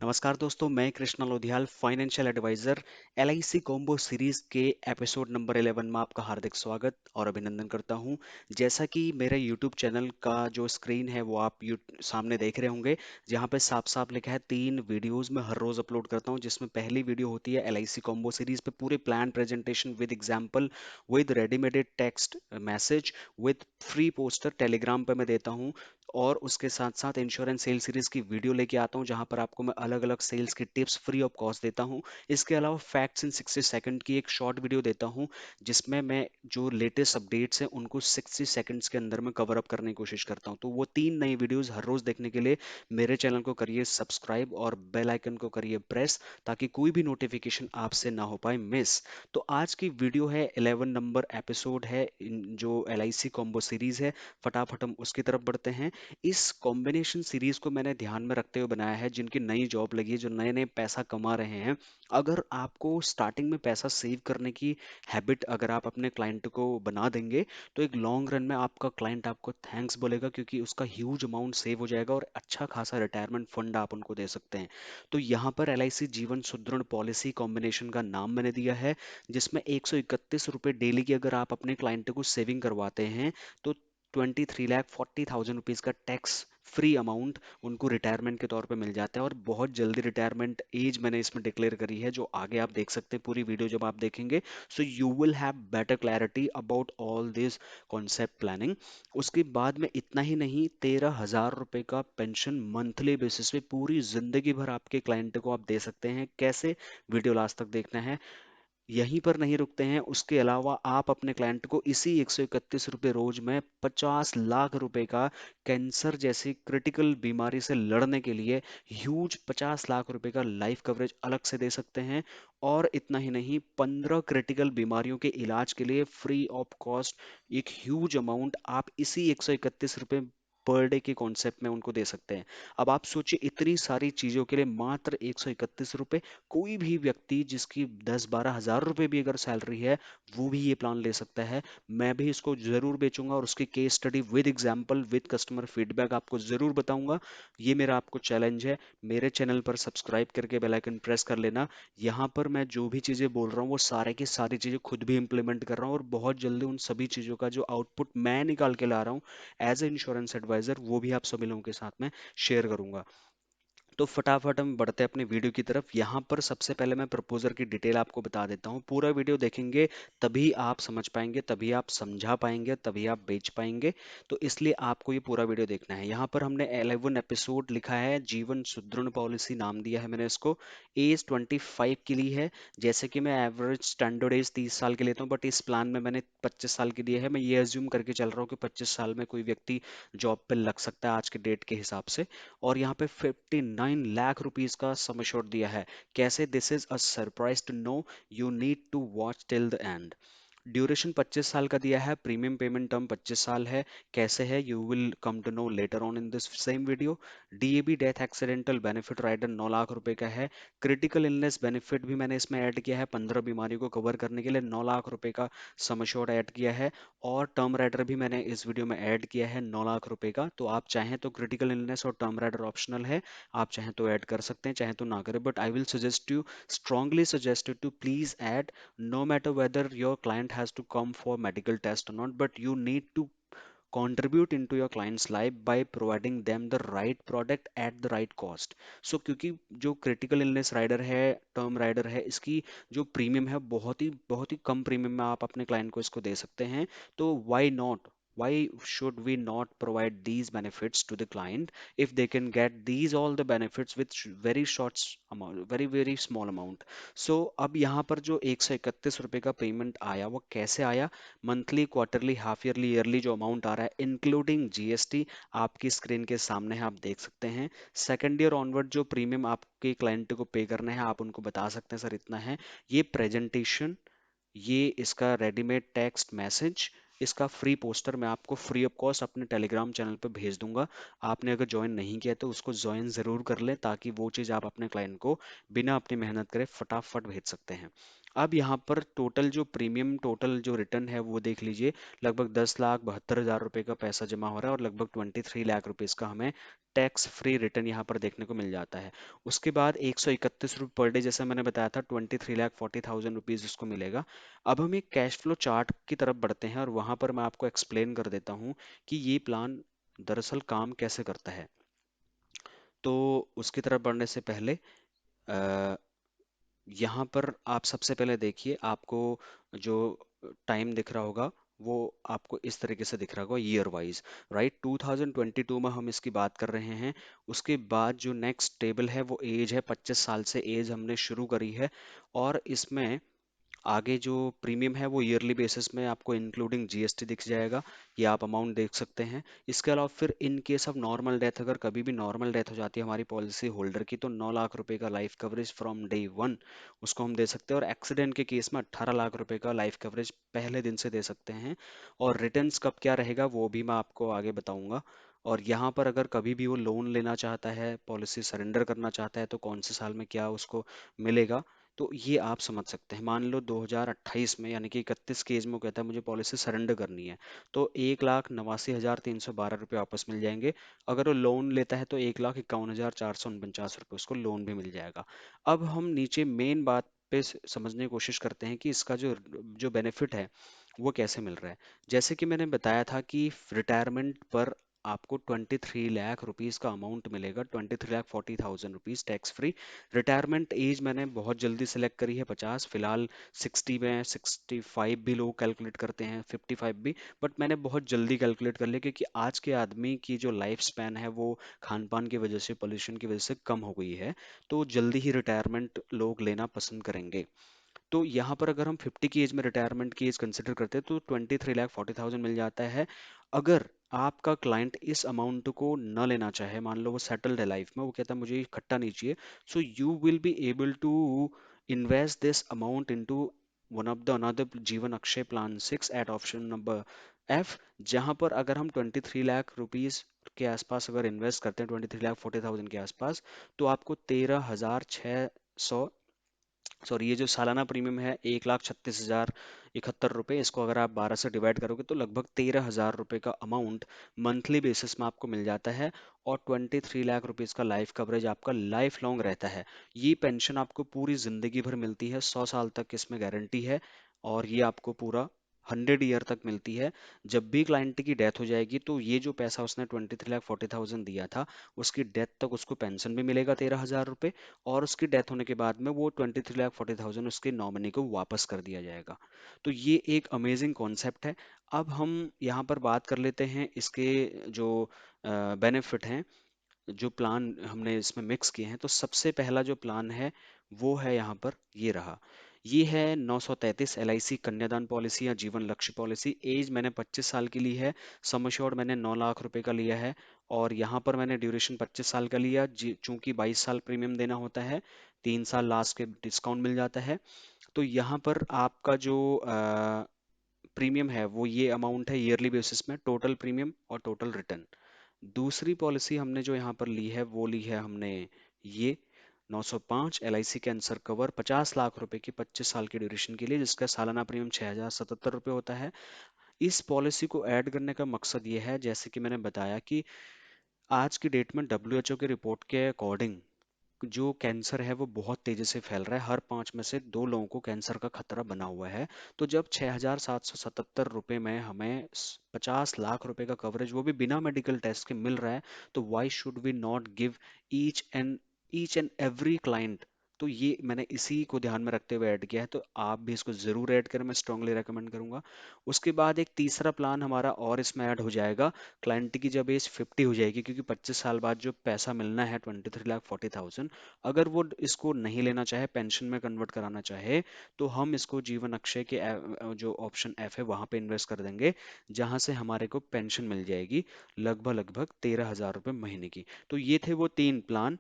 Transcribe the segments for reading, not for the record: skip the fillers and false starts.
नमस्कार दोस्तों, मैं Krishna Lodhiyal, financial advisor. LIC combo series के एपिसोड नंबर 11 में आपका हार्दिक स्वागत और अभिनंदन करता हूं। जैसा कि मेरे यूट्यूब चैनल का जो स्क्रीन है वो आप सामने देख रहे होंगे, जहां पे साफ साफ लिखा है 3 वीडियोस मैं हर रोज अपलोड करता हूं। जिसमें पहली वीडियो होती है एलआईसी कॉम्बो सीरीज पे पूरे plan presentation with example, with readymaded text message, with free poster Telegram पे मैं देता हूं। और उसके साथ साथ इंश्योरेंस सेल सीरीज की वीडियो लेके आता हूं, जहां पर आपको मैं अलग अलग सेल्स की टिप्स फ्री ऑफ कॉस्ट देता हूं। इसके अलावा फैक्ट्स इन 60 सेकंड की एक शॉर्ट वीडियो देता हूं, जिसमें मैं जो लेटेस्ट अपडेट्स हैं उनको 60 सेकंड्स के अंदर में कवर अप करने की कोशिश करता हूं। तो वो 3 नई वीडियोस हर रोज देखने के लिए मेरे चैनल को करिए सब्सक्राइब और बेल आइकन को करिए प्रेस, ताकि कोई भी नोटिफिकेशन आपसे ना हो पाए मिस। तो आज की वीडियो है 11 नंबर एपिसोड है जो एलआईसी कॉम्बो सीरीज है। फटाफट हम उसकी तरफ बढ़ते हैं। इस कॉम्बिनेशन सीरीज को मैंने ध्यान में रखते हुए बनाया है, जिनकी नई जॉब लगी है, जो नए नए पैसा कमा रहे हैं। अगर आपको स्टार्टिंग में पैसा सेव करने की हैबिट अगर आप अपने क्लाइंट को बना देंगे, तो एक लॉन्ग रन में आपका क्लाइंट आपको थैंक्स बोलेगा, क्योंकि उसका ह्यूज अमाउंट सेव हो जाएगा और अच्छा खासा रिटायरमेंट फंड आप उनको दे सकते हैं। तो यहाँ पर एलआईसी जीवन सुदृढ़ पॉलिसी कॉम्बिनेशन का नाम मैंने दिया है, जिसमें 131 रुपये डेली की अगर आप अपने क्लाइंट को सेविंग करवाते हैं, तो 23,40,000 रुपीज़ का टैक्स फ्री अमाउंट उनको रिटायरमेंट के तौर पे मिल जाता है। और बहुत जल्दी रिटायरमेंट एज मैंने इसमें डिक्लेयर करी है, जो आगे आप देख सकते हैं पूरी वीडियो जब आप देखेंगे। सो you will have better clarity about all this concept planning. उसके बाद में इतना ही नहीं, 13,000 रुपये का पेंशन मंथली बेसिस पे पूरी जिंदगी भर आपके क्लाइंट को आप दे सकते हैं। कैसे? वीडियो लास्ट तक देखना है। यहीं पर नहीं रुकते हैं, उसके अलावा आप अपने क्लाइंट को इसी 131 रुपये रोज में 50 लाख रुपए का कैंसर जैसी क्रिटिकल बीमारी से लड़ने के लिए ह्यूज 50 लाख रुपए का लाइफ कवरेज अलग से दे सकते हैं। और इतना ही नहीं, 15 क्रिटिकल बीमारियों के इलाज के लिए फ्री ऑफ कॉस्ट एक ह्यूज अमाउंट आप इसी 131 रुपये पर डे के कॉन्सेप्ट में उनको दे सकते हैं। अब आप सोचिए, इतनी सारी चीजों के लिए मात्र 131 रुपये। कोई भी व्यक्ति जिसकी 10-12 हज़ार रुपये भी अगर सैलरी है, वो भी ये प्लान ले सकता है। मैं भी इसको जरूर बेचूंगा और उसकी case study with example with customer feedback आपको जरूर बताऊंगा। ये मेरा आपको चैलेंज है। मेरे चैनल पर सब्सक्राइब करके बेल आइकन प्रेस कर लेना। यहाँ पर मैं जो भी चीज़ें बोल रहा हूँ वो सारे की सारी चीज़ें खुद भी इंप्लीमेंट कर रहा हूँ, और बहुत जल्दी उन सभी चीज़ों का जो आउटपुट मैं निकाल के ला रहा हूँ एज ए इंश्योरेंस एडवाइजर, वो भी आप सभी लोगों के साथ में शेयर करूंगा। तो फटाफट हम बढ़ते हैं अपने वीडियो की तरफ। यहाँ पर सबसे पहले मैं प्रपोजर की डिटेल आपको बता देता हूँ। पूरा वीडियो देखेंगे तभी आप समझ पाएंगे, तभी आप समझा पाएंगे, तभी आप बेच पाएंगे। तो इसलिए आपको ये पूरा वीडियो देखना है। यहाँ पर हमने 11 एपिसोड लिखा है, जीवन सुदृढ़ पॉलिसी नाम दिया है मैंने इसको। एज 25 के लिए है। जैसे कि मैं एवरेज स्टैंडर्ड एज 30 साल की लेता हूँ, बट इस प्लान में मैंने 25 साल की दी है। मैं ये एज्यूम करके चल रहा हूँ कि 25 साल में कोई व्यक्ति जॉब पे लग सकता है आज के डेट के हिसाब से। और यहाँ पे 59 लाख रुपीज का सम एश्योर्ड दिया है। कैसे? This is a surprise to know, you need to watch till the end. Duration 25 साल का दिया है। प्रीमियम पेमेंट टर्म 25 साल है। कैसे है? You will come to know later on in this same video. DAB death accidental benefit rider 9 lakh रुपए का है। क्रिटिकल इलनेस बेनिफिट भी मैंने इसमें ऐड किया है, 15 बीमारियों को कवर करने के लिए 9 लाख रुपए का सम एश्योर्ड ऐड किया है। और टर्म राइडर भी मैंने इस वीडियो में ऐड किया है 9 लाख रुपए का। तो आप चाहें तो क्रिटिकल इलनेस और टर्म राइडर ऑप्शनल है, आप चाहें तो ऐड कर सकते हैं, चाहें तो ना करें, but I will suggest you, strongly suggested to please add, no matter whether your client has to come for medical test or not, but you need to contribute into your client's life by providing them the right product at the right cost. So क्योंकि जो critical illness rider है, term rider है, इसकी जो premium है बहुत ही कम premium में आप अपने क्लाइंट को इसको दे सकते हैं। तो why not, why should we not provide these benefits to the client if they can get these all the benefits with very short amount, very very small amount. So अब यहाँ पर जो 131 रुपये का पेमेंट आया, वो कैसे आया? Monthly, quarterly, half yearly, yearly जो अमाउंट आ रहा है इंक्लूडिंग जीएसटी, आपकी स्क्रीन के सामने है, आप देख सकते हैं। सेकंड ईयर ऑनवर्ड जो प्रीमियम आपके क्लाइंट को पे करना है, आप उनको बता सकते हैं सर इतना है। ये प्रेजेंटेशन, ये इसका रेडीमेड टेक्स्ट मैसेज, इसका फ्री पोस्टर मैं आपको फ्री ऑफ कॉस्ट अपने टेलीग्राम चैनल पर भेज दूंगा। आपने अगर ज्वाइन नहीं किया तो उसको ज्वाइन जरूर कर लें, ताकि वो चीज़ आप अपने क्लाइंट को बिना अपनी मेहनत करे फटाफट भेज सकते हैं। अब यहाँ पर टोटल जो प्रीमियम, टोटल जो रिटर्न है वो देख लीजिए, लगभग 10,72,000 रुपए का पैसा जमा हो रहा है और लगभग 23 लाख रुपीज का हमें टैक्स फ्री रिटर्न यहाँ पर देखने को मिल जाता है। उसके बाद 131 रुपये पर डे, जैसा मैंने बताया था, 23,40,000 रुपीज उसको मिलेगा। अब हम एक कैश फ्लो चार्ट की तरफ बढ़ते हैं और वहां पर मैं आपको एक्सप्लेन कर देता हूँ कि ये प्लान दरअसल काम कैसे करता है। तो उसकी तरफ बढ़ने से पहले यहाँ पर आप सबसे पहले देखिए, आपको जो टाइम दिख रहा होगा वो आपको इस तरीके से दिख रहा होगा ईयर वाइज, राइट। 2022 में हम इसकी बात कर रहे हैं। उसके बाद जो नेक्स्ट टेबल है वो एज है, 25 साल से एज हमने शुरू करी है। और इसमें आगे जो प्रीमियम है वो ईयरली बेसिस में आपको इंक्लूडिंग जीएसटी दिख जाएगा, ये आप अमाउंट देख सकते हैं। इसके अलावा फिर in case of normal death, अगर कभी भी नॉर्मल डेथ हो जाती है हमारी पॉलिसी होल्डर की, तो 9 लाख रुपए का life coverage from day one उसको हम दे सकते हैं। और एक्सीडेंट के केस में 18 लाख रुपए का लाइफ कवरेज पहले दिन से दे सकते हैं। और रिटर्न्स कब क्या रहेगा वो भी मैं आपको आगे बताऊंगा। और यहाँ पर अगर कभी भी वो लोन लेना चाहता है, पॉलिसी सरेंडर करना चाहता है, तो कौन से साल में क्या उसको मिलेगा, तो ये आप समझ सकते हैं। मान लो 2028 में, यानी कि 31 की एज में वो कहता है मुझे पॉलिसी सरेंडर करनी है, तो 1,89,312 रुपये वापस मिल जाएंगे। अगर वो लोन लेता है तो 1,51,449 रुपये उसको लोन भी मिल जाएगा। अब हम नीचे मेन बात पे समझने की कोशिश करते हैं कि इसका जो जो बेनिफिट है वो कैसे मिल रहा है। जैसे कि मैंने बताया था कि रिटायरमेंट पर आपको 23 लाख रुपीज का अमाउंट मिलेगा, 23,40,000 rupees tax free. Retirement age मैंने बहुत जल्दी सेलेक्ट करी है, 50। फिलहाल 60 में, 65 भी लोग कैलकुलेट करते हैं, 55 भी, बट मैंने बहुत जल्दी कैलकुलेट कर लिया क्योंकि आज के आदमी की जो लाइफ स्पैन है वो खान पान की वजह से, पोल्यूशन की वजह से कम हो गई है। तो जल्दी ही रिटायरमेंट लोग लेना पसंद करेंगे। तो यहाँ पर अगर हम 50 की एज में रिटायरमेंट की एज कंसिडर करते हैं तो 23,40,000 मिल जाता है। अगर आपका क्लाइंट इस अमाउंट को न लेना चाहे, मान लो वो सेटल्ड है लाइफ में, वो कहता है मुझे इकट्ठा नहीं चाहिए, so you will be able to invest this amount into one of the another Jeevan Akshay plan 6 at option number F. जहां पर अगर हम 23 लाख रुपीज के आसपास अगर इन्वेस्ट करते हैं, 23,40,000 के आसपास, तो आपको 13,600, सॉरी, ये जो सालाना प्रीमियम है 1,36,071 रुपये, इसको अगर आप 12 से डिवाइड करोगे तो लगभग 13,000 रुपये का अमाउंट मंथली बेसिस में आपको मिल जाता है। और 23 लाख रुपीज का लाइफ कवरेज आपका लाइफ लॉन्ग रहता है। ये पेंशन आपको पूरी जिंदगी भर मिलती है, 100 साल तक इसमें गारंटी है। और ये आपको पूरा 100 ईयर तक मिलती है। जब भी क्लाइंट की डेथ हो जाएगी तो ये जो पैसा उसने 23,40,000 दिया था, उसकी डेथ तक उसको पेंशन भी मिलेगा 13,000 रुपये। और उसकी डेथ होने के बाद में वो 23,40,000 उसके नॉमिनी को वापस कर दिया जाएगा। तो ये एक अमेजिंग कॉन्सेप्ट है। अब हम यहाँ पर बात कर लेते हैं इसके जो बेनिफिट हैं, जो प्लान हमने इसमें मिक्स किए हैं। तो सबसे पहला जो प्लान है वो है यहाँ पर, ये रहा। ये है 933 LIC कन्यादान पॉलिसी या जीवन लक्ष्य पॉलिसी। एज मैंने 25 साल की ली है। सम एश्योर्ड मैंने 9 लाख रुपए का लिया है। और यहाँ पर मैंने ड्यूरेशन 25 साल का लिया, चूंकि 22 साल प्रीमियम देना होता है, 3 साल लास्ट के डिस्काउंट मिल जाता है। तो यहाँ पर आपका जो प्रीमियम है वो ये अमाउंट है ईयरली बेसिस में, टोटल प्रीमियम और टोटल रिटर्न। दूसरी पॉलिसी हमने जो यहाँ पर ली है वो ली है हमने ये 905 LIC कैंसर कवर, 50 लाख रुपए की 25 साल की ड्यूरेशन के लिए, जिसका सालाना प्रीमियम 6,077 रुपये होता है। इस पॉलिसी को ऐड करने का मकसद ये है, जैसे कि मैंने बताया, कि आज की डेट में WHO के रिपोर्ट के अकॉर्डिंग जो कैंसर है वो बहुत तेजी से फैल रहा है। हर 5 में से 2 लोगों को कैंसर का खतरा बना हुआ है। तो जब 6,777 रुपये में हमें 50 लाख रुपए का कवरेज, वो भी बिना मेडिकल टेस्ट के, मिल रहा है, तो why should we not give each and each and every client. तो ये मैंने इसी को ध्यान में रखते हुए ऐड किया है, तो आप भी इसको जरूर ऐड करें, मैं स्ट्रांगली रेकमेंड करूंगा। उसके बाद एक तीसरा प्लान हमारा और इसमें ऐड हो जाएगा। क्लाइंट की जब एज 50 हो जाएगी, क्योंकि 25 साल बाद जो पैसा मिलना है 23,40,000, अगर वो इसको नहीं लेना चाहे, पेंशन में कन्वर्ट कराना चाहे, तो हम इसको जीवन अक्षय के जो ऑप्शन एफ है वहां पे इन्वेस्ट कर देंगे, जहां से हमारे को पेंशन मिल जाएगी लगभग लगभग 13,000 रुपये महीने की। तो ये थे वो 3 प्लान।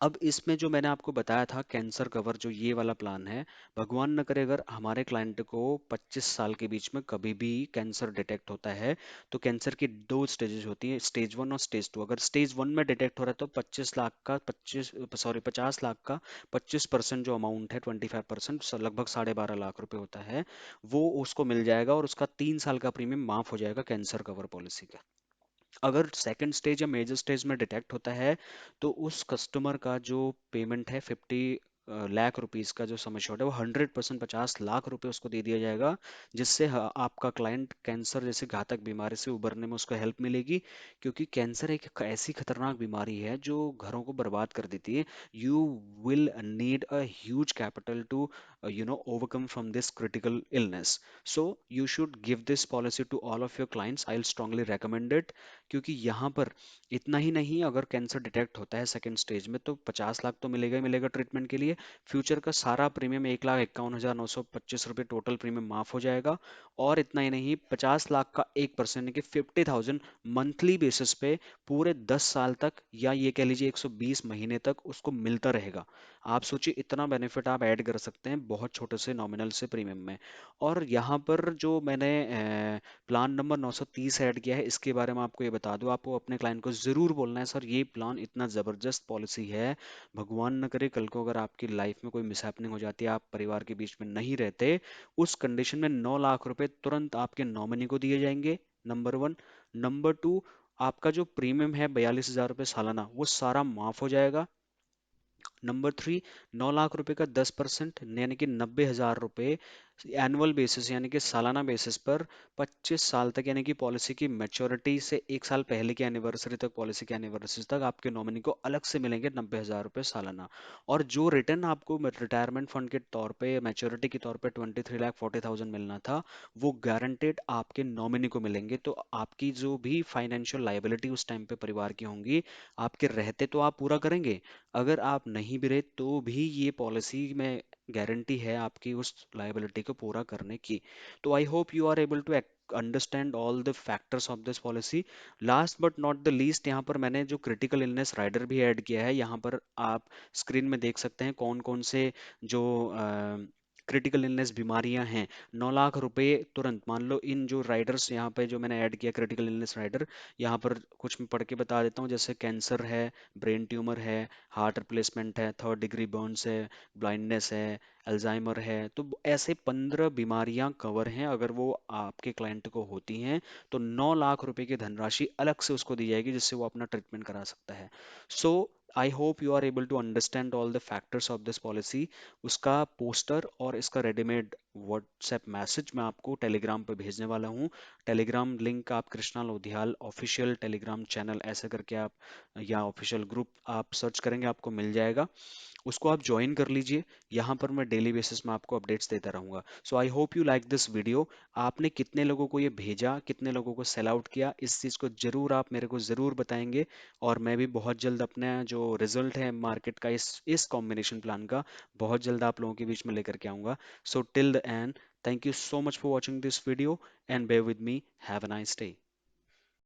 अब इसमें जो मैंने आपको बताया था कैंसर कवर, जो ये वाला प्लान है, भगवान न करे अगर हमारे क्लाइंट को 25 साल के बीच में कभी भी कैंसर डिटेक्ट होता है, तो कैंसर की दो स्टेजेस होती हैं, स्टेज 1 और स्टेज 2। अगर स्टेज 1 में डिटेक्ट हो रहा है तो 50 लाख का 25% जो अमाउंट है, 25%, लगभग 12.5 लाख रुपए होता है, वो उसको मिल जाएगा और उसका 3 साल का प्रीमियम माफ हो जाएगा कैंसर कवर पॉलिसी का। अगर सेकंड स्टेज या मेजर स्टेज में डिटेक्ट होता है, तो उस कस्टमर का जो पेमेंट है 50 लाख रुपीस का, जो सम एश्योर्ड है, वो 100%, 50 लाख रुपए उसको दे दिया जाएगा, जिससे आपका क्लाइंट कैंसर जैसे घातक बीमारी से उबरने में उसको हेल्प मिलेगी। क्योंकि कैंसर एक ऐसी खतरनाक बीमारी है जो घरों को बर्बाद कर देती है। You will need a huge capital to overcome from this critical illness. So you should give this policy to all of your clients. I'll strongly recommend it। क्योंकि यहाँ पर इतना ही नहीं, अगर कैंसर डिटेक्ट होता है सेकंड स्टेज में, तो 50 लाख तो मिलेगा ही मिलेगा ट्रीटमेंट के लिए। फ्यूचर का सारा प्रीमियम 1,51,925 रुपये टोटल प्रीमियम माफ हो जाएगा। और इतना ही नहीं, 50 लाख का 1% यानी कि 50,000 मंथली बेसिस पे पूरे 10 साल तक, या ये कह लीजिए 120 महीने तक उसको मिलता रहेगा। आप सोचिए इतना बेनिफिट आप ऐड कर सकते हैं बहुत छोटे से नॉमिनल से प्रीमियम में। और यहाँ पर जो मैंने प्लान नंबर 930 ऐड किया है, इसके बारे में आपको ये बता दूं, आपको अपने क्लाइंट को ज़रूर बोलना है, सर ये प्लान इतना ज़बरदस्त पॉलिसी है, भगवान न करे कल को अगर आपकी लाइफ में कोई मिसहैपनिंग हो जाती है, आप परिवार के बीच में नहीं रहते, उस कंडीशन में 9 लाख रुपए तुरंत आपके नॉमिनी को दिए जाएंगे, नंबर वन। नंबर टू, आपका जो प्रीमियम है 42,000 रुपये सालाना, वो सारा माफ हो जाएगा। नंबर थ्री, 9 लाख रुपए का 10% यानी कि 90,000 रुपए एनुअल बेसिस यानी कि सालाना बेसिस पर 25 साल तक, यानी कि पॉलिसी की मैच्योरिटी से 1 साल पहले की एनिवर्सरी तक, पॉलिसी की एनिवर्सरी तक आपके नॉमिनी को अलग से मिलेंगे 90,000 रुपए सालाना। और जो रिटर्न आपको रिटायरमेंट फंड के तौर पे, मैच्योरिटी के तौर पे 23,40,000 मिलना था, वो गारंटेड आपके नॉमिनी को मिलेंगे। तो आपकी जो भी फाइनेंशियल लाइबिलिटी उस टाइम पे परिवार की होंगी, आपके रहते तो आप पूरा करेंगे, अगर आप नहीं भी रहे तो भी ये पॉलिसी में गारंटी है आपकी उस लायबिलिटी को पूरा करने की। तो I hope you are able to understand all the factors of this policy. Last but not the least, यहाँ पर मैंने जो क्रिटिकल इलनेस राइडर भी ऐड किया है, यहाँ पर आप स्क्रीन में देख सकते हैं कौन कौन से जो क्रिटिकल इलनेस बीमारियां हैं। 9 लाख रुपए तुरंत, मान लो इन जो राइडर्स यहाँ पे जो मैंने ऐड किया क्रिटिकल इलनेस राइडर, यहाँ पर कुछ मैं पढ़ के बता देता हूँ, जैसे कैंसर है, ब्रेन ट्यूमर है, हार्ट रिप्लेसमेंट है, थर्ड डिग्री बर्न्स है, ब्लाइंडनेस है, अल्जाइमर है। तो ऐसे 15 बीमारियां कवर हैं, अगर वो आपके क्लाइंट को होती हैं, तो 9 लाख रुपए की धनराशि अलग से उसको दी जाएगी, जिससे वो अपना ट्रीटमेंट करा सकता है। So I hope you are able to understand all the factors of this policy. उसका पोस्टर और इसका रेडीमेड व्हाट्सएप मैसेज मैं आपको टेलीग्राम पे भेजने वाला हूँ। टेलीग्राम लिंक आप Krishna Lodhiyal official Telegram channel ऐसे करके आप, या ऑफिशियल ग्रुप आप सर्च करेंगे आपको मिल जाएगा, उसको आप ज्वाइन कर लीजिए। यहाँ पर मैं डेली बेसिस में आपको अपडेट्स देता रहूंगा। So I hope you like this video. आपने कितने लोगों को ये भेजा, कितने लोगों को सेल आउट किया, इस चीज़ को जरूर आप मेरे को ज़रूर बताएंगे। और मैं भी बहुत जल्द अपना जो रिजल्ट है मार्केट का इस कॉम्बिनेशन प्लान का, बहुत जल्द आप लोगों के बीच में लेकर के आऊँगा। So till the and, thank you so much for watching this video and bear with me. Have a nice day.